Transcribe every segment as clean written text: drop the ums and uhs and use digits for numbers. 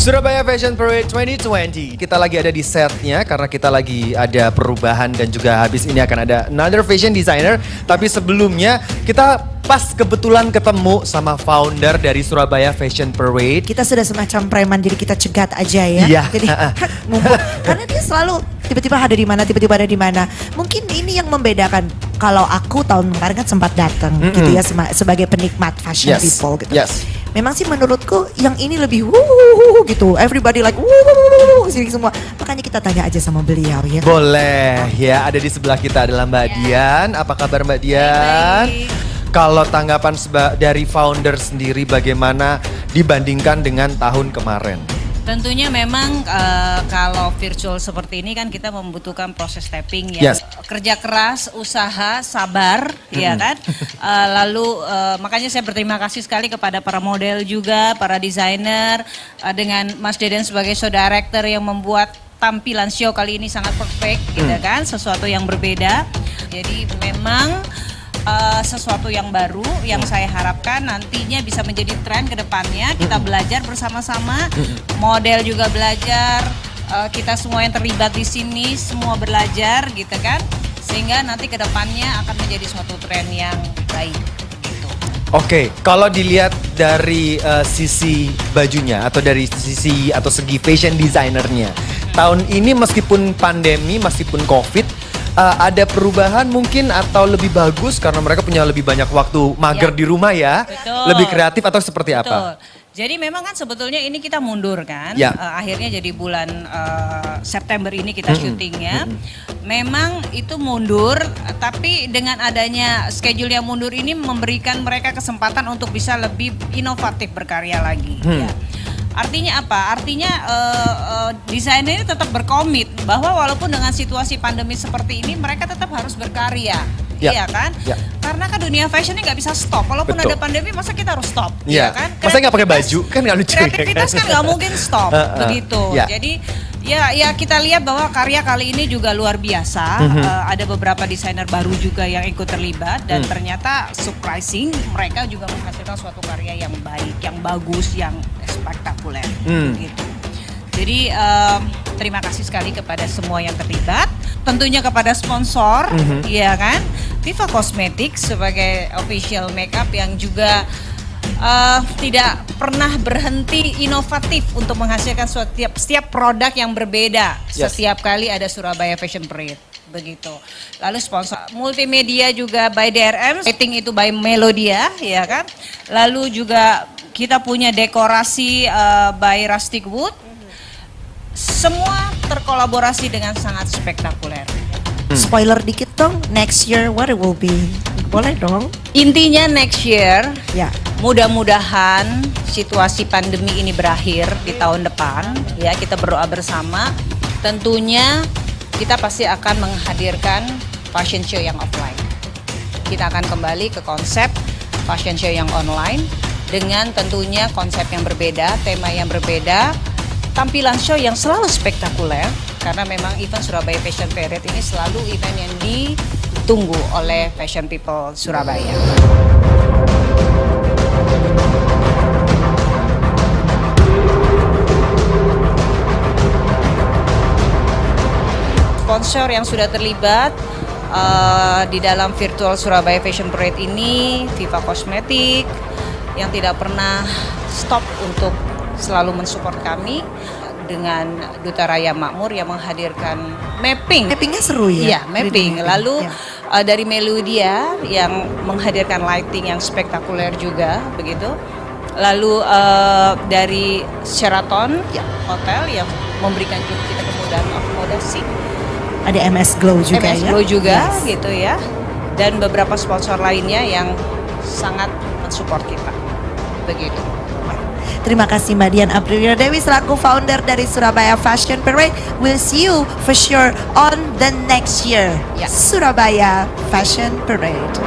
Surabaya Fashion Parade 2020. Kita lagi ada di setnya karena kita lagi ada perubahan dan juga habis ini akan ada another fashion designer. Tapi sebelumnya kita pas kebetulan ketemu sama founder dari Surabaya Fashion Parade. Kita sudah semacam preman, jadi kita cegat aja ya. Iya. Jadi ngumpul. Karena dia selalu tiba-tiba ada di mana, tiba-tiba ada di mana. Mungkin ini yang membedakan. Kalau aku tahun kemarin kan sempat datang gitu ya sebagai penikmat fashion people gitu. Yes. Memang sih menurutku yang ini lebih wuh gitu. Everybody like wuh sini semua. Makanya kita tanya aja sama beliau ya. Boleh ya, ada di sebelah kita adalah Mbak Dian. Apa kabar Mbak Dian? Baik. Kalau tanggapan dari founder sendiri bagaimana dibandingkan dengan tahun kemarin? Tentunya memang kalau virtual seperti ini kan kita membutuhkan proses tapping ya. Yes. Kerja keras, usaha, sabar ya kan. Lalu makanya saya berterima kasih sekali kepada para model juga, para desainer dengan Mas Deden sebagai show director yang membuat tampilan show kali ini sangat perfect gitu kan, sesuatu yang berbeda. Jadi memang sesuatu yang baru yang saya harapkan nantinya bisa menjadi tren ke depannya. Kita belajar bersama-sama, model juga belajar, kita semua yang terlibat di sini semua belajar gitu kan. Sehingga nanti ke depannya akan menjadi suatu tren yang baik gitu. Oke, kalau dilihat dari sisi bajunya atau dari sisi atau segi fashion designernya, tahun ini meskipun pandemi, meskipun COVID, ada perubahan mungkin atau lebih bagus karena mereka punya lebih banyak waktu mager di rumah ya, Betul. lebih kreatif atau seperti apa? Betul. Jadi memang kan sebetulnya ini kita mundur kan, Ya. Akhirnya jadi bulan September ini kita syutingnya. Memang itu mundur, tapi dengan adanya schedule yang mundur ini memberikan mereka kesempatan untuk bisa lebih inovatif berkarya lagi. Ya. Artinya apa? Artinya desainer ini tetap berkomit bahwa walaupun dengan situasi pandemi seperti ini mereka tetap harus berkarya, Ya. iya kan? Ya. Karena kan dunia fashion ini nggak bisa stop. Walaupun Betul. ada pandemi, masa kita harus stop, Iya. iya kan? Masa nggak pakai baju? Kan nggak lucu ya kan? Kreativitas kan nggak mungkin stop, begitu. Ya. Jadi ya kita lihat bahwa karya kali ini juga luar biasa. Ada beberapa desainer baru juga yang ikut terlibat dan ternyata surprising mereka juga menghasilkan suatu karya yang baik, yang bagus, yang spektakuler. Gitu. Jadi terima kasih sekali kepada semua yang terlibat. Tentunya kepada sponsor, ya kan, Viva Cosmetics sebagai official makeup yang juga tidak pernah berhenti inovatif untuk menghasilkan setiap produk yang berbeda. Yes. Setiap kali ada Surabaya Fashion Parade, begitu. Lalu sponsor multimedia juga by DRM, lighting itu by Melodia, ya kan. Lalu juga kita punya dekorasi by Rustic Wood. Semua terkolaborasi dengan sangat spektakuler. Spoiler dikit dong, next year what it will be? Boleh dong? Intinya next year, Ya. mudah-mudahan situasi pandemi ini berakhir di tahun depan. Ya, kita berdoa bersama. Tentunya kita pasti akan menghadirkan fashion show yang offline. Kita akan kembali ke konsep fashion show yang online dengan tentunya konsep yang berbeda, tema yang berbeda, tampilan show yang selalu spektakuler karena memang event Surabaya Fashion Parade ini selalu event yang ditunggu oleh fashion people Surabaya. Sponsor yang sudah terlibat di dalam virtual Surabaya Fashion Parade ini, Viva Cosmetics yang tidak pernah stop untuk selalu mensupport kami dengan Duta Raya Makmur yang menghadirkan mapping. Mappingnya seru ya? Iya, mapping. Lalu Ya. dari Melodia yang menghadirkan lighting yang spektakuler juga, begitu. Lalu dari Sheraton Hotel yang memberikan juga kita kemudahan akomodasi. Ada MS Glow juga MS ya? Glow juga Yes. gitu ya. Dan beberapa sponsor lainnya yang sangat mensupport kita. Begitu. Terima kasih Mbak Dian Aprilia Dewi selaku founder dari Surabaya Fashion Parade. We'll see you for sure on the next year. Ya. Surabaya Fashion Parade.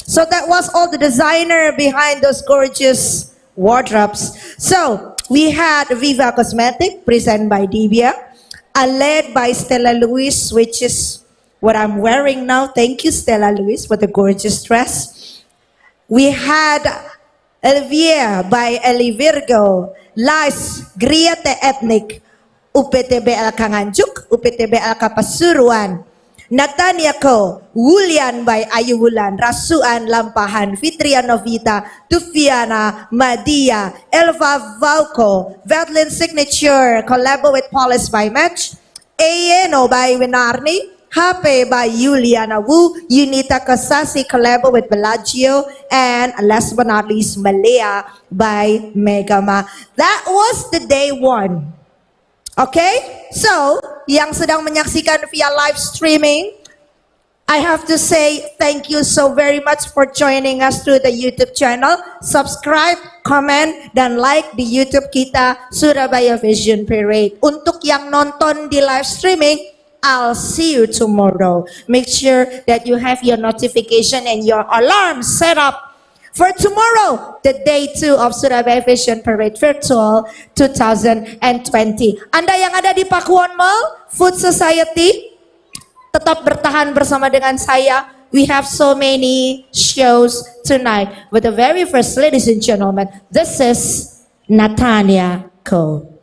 So that was all the designer behind those gorgeous wardrobes. So we had Viva Cosmetic, presented by Divya, led by Stella Lewis, which is what I'm wearing now. Thank you, Stella Lewis, for the gorgeous dress. We had Elvia by Eli Virgo, Lies Griete Ethnic, UPTBL Kanganjuk, UPTBL Kapasuruan, Natania Ko, Wulian by Ayu Wulan, Rasuan Lampahan, Fitria Novita, Tufiana, Madia, Elva Vauco, Vetlin Signature, collabo with Police by Match, Ayeno by Winarni, Hape by Juliana Wu, Unita Kasasi, collabo with Bellagio, and last but not least, Malaya by Megama. That was the day one. Okay, so yang sedang menyaksikan via live streaming, I have to say thank you so very much for joining us through the YouTube channel. Subscribe, comment, dan like di YouTube kita Surabaya Vision Parade. Untuk yang nonton di live streaming, I'll see you tomorrow. Make sure that you have your notification and your alarm set up for tomorrow, the day 2 of Surabaya Vision Parade Virtual 2020. Anda yang ada di Pakuwon Mall, Food Society, tetap bertahan bersama dengan saya. We have so many shows tonight. But the very first, ladies and gentlemen, this is Natania Ko.